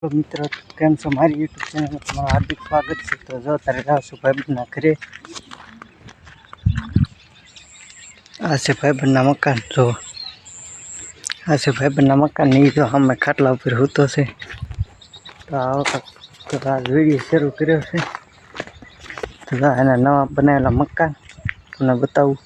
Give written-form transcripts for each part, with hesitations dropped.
तो मित्र केम छो मारी यूट्यूब चैनल में तुम्हारा हार्दिक स्वागत है। तो जो तारे जाशु भाईबंधना घरे आसे भाईबंधना मकान जो आसे भाईबंधना मकान नहीं तो हम खाटला पर होतो से तो आओ तो आज वीडियो शुरू कर्यो छे। तो एना नवा बनावेला मकान तमने बताऊं।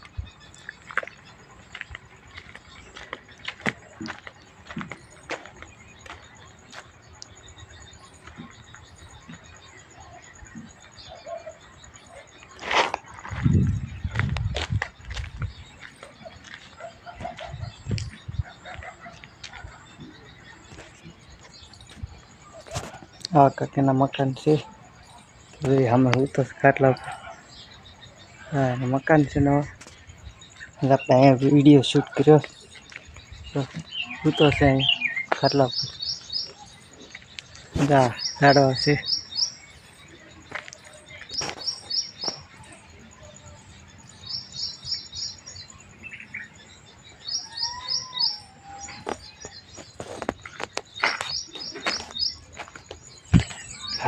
आ काकीना मकान से तो हम होतो खाटला पर मकान से नवा अपने अँ वीडियो शूट कर्यो तो होतो से खाटला पर झाड़वा से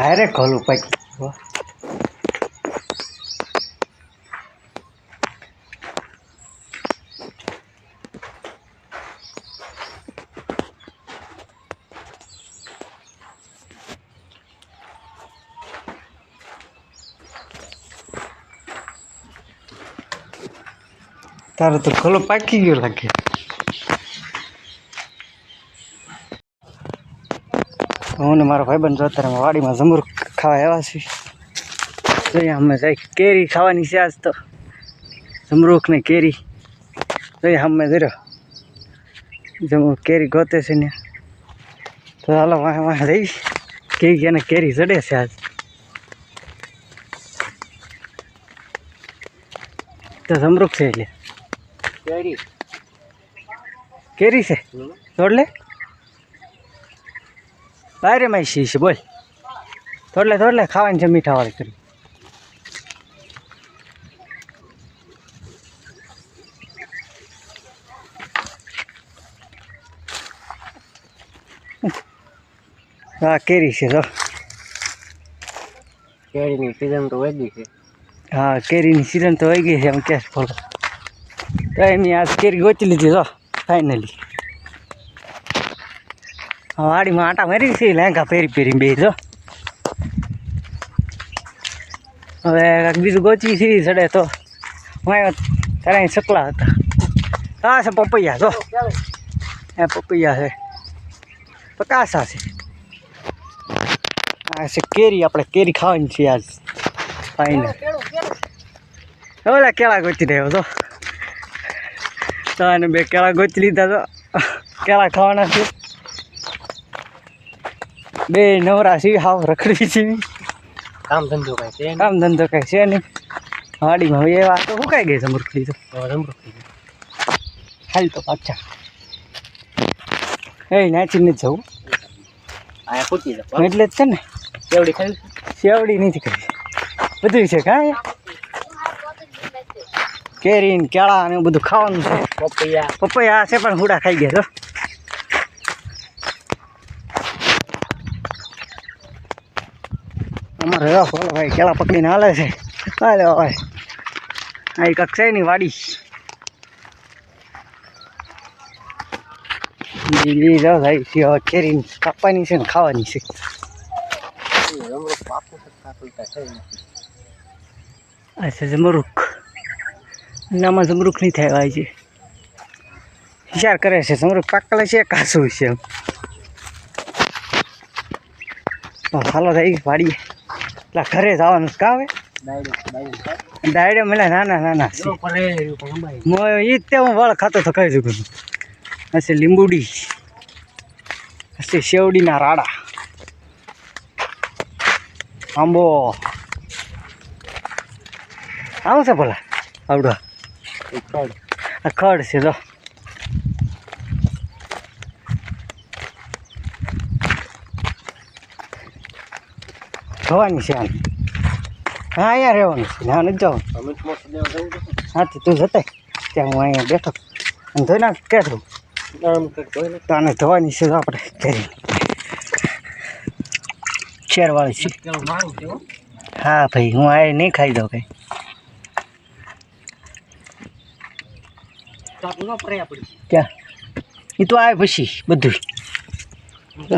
अरे खोलू पाई तारे तो खोलो पाकी गयो लागे। हूँ ने मारो भाईबंध जो अत्यारे वाड़ी में जमरूख खावा आव्या छे। तो अमे जाई केरी खावानी छे आज तो जमरूख ने केरी तो हमें जरो जमरूख केरी गोते छे ने तो हालो वहाँ वहाँ जई केरी चढ़े छे आज तो जमरूख छे એટલે केरी से तोड़ ले बाहर में शीश बोल तोड़ ले खावानी छे मीठा वाली करी हाँ केरी से तो केरी नी सीजन तो वही है। हाँ केरी नी सीजन तो वही है। हम क्या बोलो तो एम आज केरी गोची लीधी तो फाइनली वाड़ी में आटा मारी से लहंगा पेरी पेरी बे जो हमें बीजू गोची सीधी चढ़े तो वहाँ तरह सकला था। हाँ से पपैया जो पपैया है पकासा से आ से केरी अपने केरी खावानी छे आज फाइनल ओला केला गोची रह्यो तो आने बे केला गोची लीधा तो केला खावाना छे बे नवरा सी हाव रखड़ी छे काम धंधो कई छे नहीं वाड़ी में ये बात तो हुकाई गई जमरूखड़ी तो हाल तो अच्छा ए नाची ने जाऊ आया फूटी जा એટલે જ છે ને સેવડી નથી કરી બધું છે કાંઈ કેરી ને કેળા ને બધું ખાવાનું છે પપૈયા છે પણ હુડા ખાઈ ગયા તો અમારે બોલો ભાઈ કેળા પકડીને હાલે છે હાલે ભાઈ આ કક્ષાની વાડી લીલી જાઓ ભાઈ કેરી કાપવાની છે ને ખાવાની છે अच्छा जमरूख नाम जमरूख नहीं था भाई जी विचार करे से जमरूख पाकले से कासू से हालो भाई वाड़ी ला घरे जवानुं का आवे डायडे मिले नाना नाना मो इते हूँ वळ खातो तो कही सकूँ ऐसे લીંબુડી ऐसे शेवड़ी ना राड़ा आंबो आऊँ से बोला आवड़ा खड़ से तो खवानी से हाँ यार रेवानी से हाँ नहीं जाओ हाँ तू जते क्या हूँ अँ बैठो धोई ना क्या थू तो आने धोवानी से तो अपने केरी શેરવાળી છે. હા ભાઈ, હું આ નહીં ખાઈ દઉં કંઈ. ક્યાં એ તો આવે પછી બધું.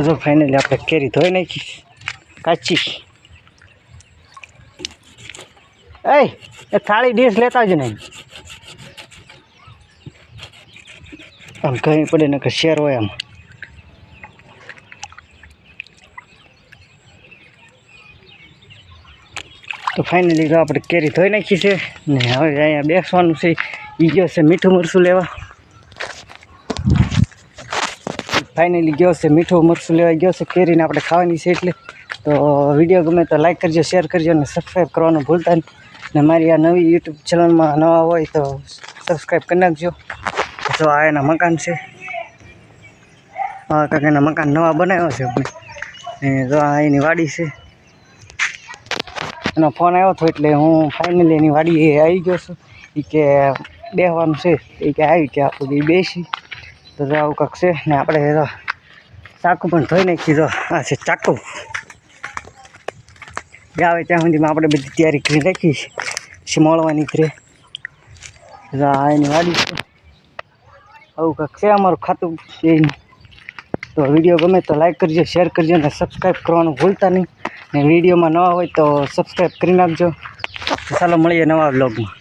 તો ફાઇનલી આપણે કેરી ધોઈ નાખી કાચી. એ થાળી ડીશ લેતા જ નહીં. આમ ઘણી પડે ને કે શેર હોય આમ. તો ફાઇનલી તો આપણે કેરી ધોઈ નાખી છે ને હવે અહીંયા બેસવાનું છે. એ ગયો છે મીઠું મરચું લેવા. ફાઇનલી ગયો છે મીઠું મરચું લેવા ગયો છે. કેરીને આપણે ખાવાની છે એટલે. તો વિડીયો ગમે તો લાઈક કરજો, શેર કરજો અને સબસ્ક્રાઈબ કરવાનું ભૂલતા નહીં. ને મારી આ નવી યુટ્યુબ ચેનલમાં નવા હોય તો સબસ્ક્રાઈબ કરી નાખજો. તો આ એના મકાન છે. હા કાંઈક એના મકાન નવા બનાવ્યો છે આપણે. ને તો આ એની વાડી છે. એનો ફોન આવ્યો હતો એટલે હું ફાઇનલી એની વાડીએ આવી ગયો છું. એ કે બેસવાનું છે એ કે આવી કે આપણે બેસી. તો આવું કાંક છે ને આપણે તો ચાકુ પણ ધોઈ નાખી. તો આ છે ચાકુ. આવે ત્યાં સુધીમાં આપણે બધી તૈયારી કરી રાખી છે મળવાની ઘરે. આ એની વાડી છે. આવું કાંક છે અમારું ખાતું એનું. તો વિડીયો ગમે તો લાઈક કરજો, શેર કરજો અને સબસ્ક્રાઈબ કરવાનું ભૂલતા નહીં. ને વિડીયોમાં નવા હોય તો સબસ્ક્રાઈબ કરી નાખજો. ચાલો મળીએ નવા વ્લોગમાં.